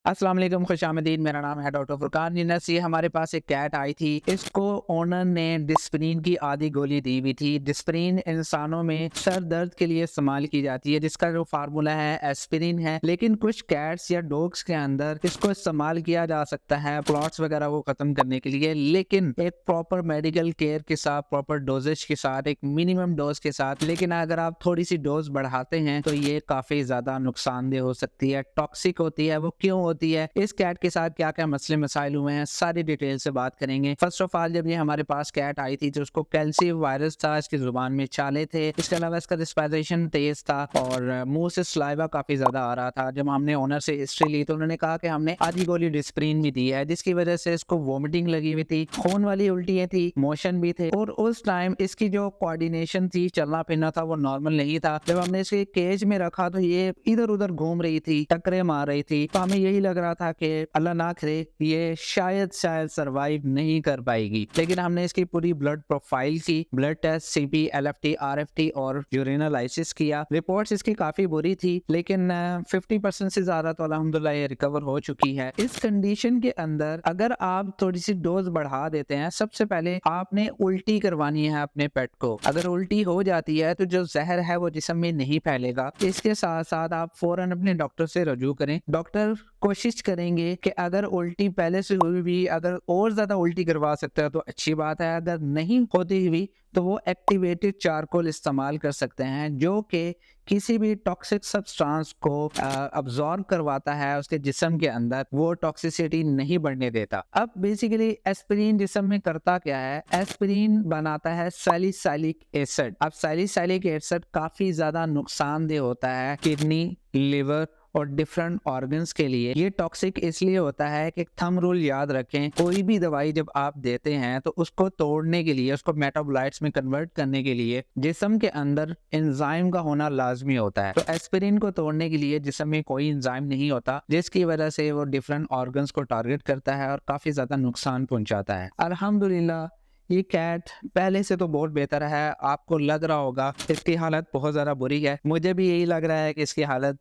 अस्सलाम वालेकुम, खुशामदीद। मेरा नाम है डॉक्टर फुरकान यूनस। ये हमारे पास एक कैट आई थी। इसको ओनर ने डिस्प्रिन की आधी गोली दी हुई थी। डिस्प्रिन इंसानों में सर दर्द के लिए इस्तेमाल की जाती है, जिसका जो फार्मूला है एस्पिरिन है। लेकिन कुछ कैट्स या डॉग्स के अंदर इसको इस्तेमाल किया जा सकता है क्लॉट्स वगैरह को खत्म करने के लिए, लेकिन एक प्रॉपर मेडिकल केयर के साथ, प्रॉपर डोजेज के साथ, एक मिनिमम डोज के साथ। लेकिन अगर आप थोड़ी सी डोज बढ़ाते हैं तो ये काफी ज्यादा नुकसानदेह हो सकती है, टॉक्सिक होती है। वो क्यों होती है, इस कैट के साथ क्या क्या मसले मसाइल हुए हैं, सारी डिटेल से बात करेंगे। फर्स्ट ऑफ ऑल, जब ये हमारे पास कैट आई थी तो उसको कैल्सी वायरस था, इसकी जुबान में छाले थे। इसके अलावा इसका रिस्पायरेशन तेज था और मुंह से सलाइवा काफी ज्यादा आ रहा था। जब हमने ओनर से हिस्ट्री ली तो उन्होंने कहा कि हमने आधी गोली डिस्प्रिन भी दी है, जिसकी वजह से इसको वोमिटिंग लगी हुई थी, खून वाली उल्टियां थी, मोशन भी थे। और उस टाइम इसकी जो कोऑर्डिनेशन थी, चलना फिरना था, वो नॉर्मल नहीं था। जब हमने इसे केज में रखा तो ये इधर उधर घूम रही थी, टकरे मार रही थी। तो हमें यही लग रहा था कि अल्लाह ना करे ये शायद सरवाइव नहीं कर पाएगी। लेकिन हमने इसकी पूरी ब्लड प्रोफाइल की, blood test, CP, LFT, RFT और यूरिनालाइसिस किया। रिपोर्ट्स इसकी काफी बुरी थी, लेकिन 50% से ज्यादा तो अल्हम्दुलिल्लाह ये रिकवर हो चुकी है। इस कंडीशन के अंदर अगर आप थोड़ी सी डोज बढ़ा देते हैं, सबसे पहले आपने उल्टी करवानी है अपने पेट को। अगर उल्टी हो जाती है तो जो जहर है वो जिस्म में नहीं फैलेगा। इसके साथ साथ आप फौरन अपने डॉक्टर से रजू करें। डॉक्टर कोशिश करेंगे कि अगर उल्टी पहले से हुई भी, अगर और ज्यादा उल्टी करवा सकता है तो अच्छी बात है। अगर नहीं होती हुई तो वो एक्टिवेटेड चारकोल इस्तेमाल कर सकते हैं, जो कि किसी भी टॉक्सिक सब्सटेंस को अब्जॉर्ब करवाता है उसके जिस्म के अंदर, वो टॉक्सिसिटी नहीं बढ़ने देता। अब बेसिकली एस्पिरिन जिस्म में करता क्या है, एस्पिरिन बनाता है सैलिसाइलिक एसिड। अब सैलिसाइलिक एसिड काफी ज्यादा नुकसानदेह होता है किडनी, लिवर और डिफरेंट ऑर्गन्स के लिए। ये टॉक्सिक इसलिए होता है कि थंब रूल याद रखें, कोई भी दवाई जब आप देते हैं तो उसको तोड़ने के लिए, उसको मेटाबोलाइट्स में कन्वर्ट करने के लिए जिस्म के अंदर एंजाइम का होना लाजमी होता है। तो एस्पिरिन को तोड़ने के लिए जिस्म में कोई एंजाइम नहीं होता, जिसकी वजह से वो डिफरेंट ऑर्गन्स को टारगेट करता है और काफी ज्यादा नुकसान पहुंचाता है। अल्हम्दुलिल्लाह ये कैट पहले से तो बहुत बेहतर है। आपको लग रहा होगा इसकी हालत बहुत ज़्यादा बुरी है, मुझे भी यही लग रहा है कि इसकी हालत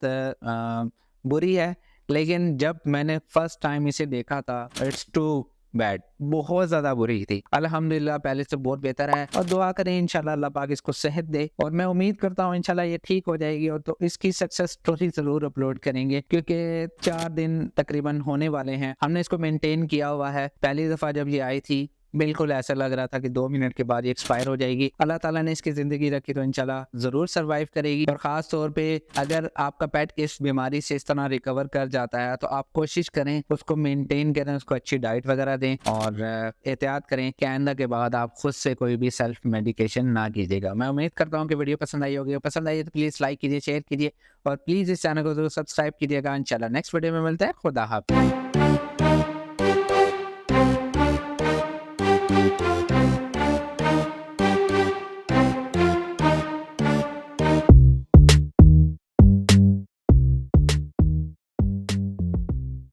बुरी है। लेकिन जब मैंने फर्स्ट टाइम इसे देखा था, इट्स टू बैड, बहुत ज़्यादा बुरी थी। अल्हम्दुलिल्लाह पहले से बहुत बेहतर है और दुआ करें इंशाल्लाह अल्लाह पाक इसको सेहत दे। और मैं उम्मीद करता हूँ इंशाल्लाह ये ठीक हो जाएगी। और तो इसकी सक्सेस स्टोरी ज़रूर अपलोड करेंगे, क्योंकि 4 दिन तकरीबन होने वाले हैं हमने इसको मेंटेन किया हुआ है। पहली दफ़ा जब ये आई थी बिल्कुल ऐसा लग रहा था कि 2 मिनट के बाद ये एक्सपायर हो जाएगी। अल्लाह ताला ने इसकी ज़िंदगी रखी तो इंशाल्लाह ज़रूर सर्वाइव करेगी। और ख़ास तौर पे अगर आपका पेट इस बीमारी से इस तरह रिकवर कर जाता है तो आप कोशिश करें उसको मेंटेन करें, उसको अच्छी डाइट वगैरह दें और एहतियात करें कि आइंदा के बाद आप खुद से कोई भी सेल्फ मेडिकेशन ना कीजिएगा। मैं उम्मीद करता हूँ कि वीडियो पसंद आई होगी। पसंद आई तो प्लीज़ लाइक कीजिए, शेयर कीजिए और प्लीज़ इस चैनल को ज़रूर सब्सक्राइब कीजिएगा। इंशाल्लाह नेक्स्ट वीडियो में मिलते हैं। खुदा हाफ़िज़।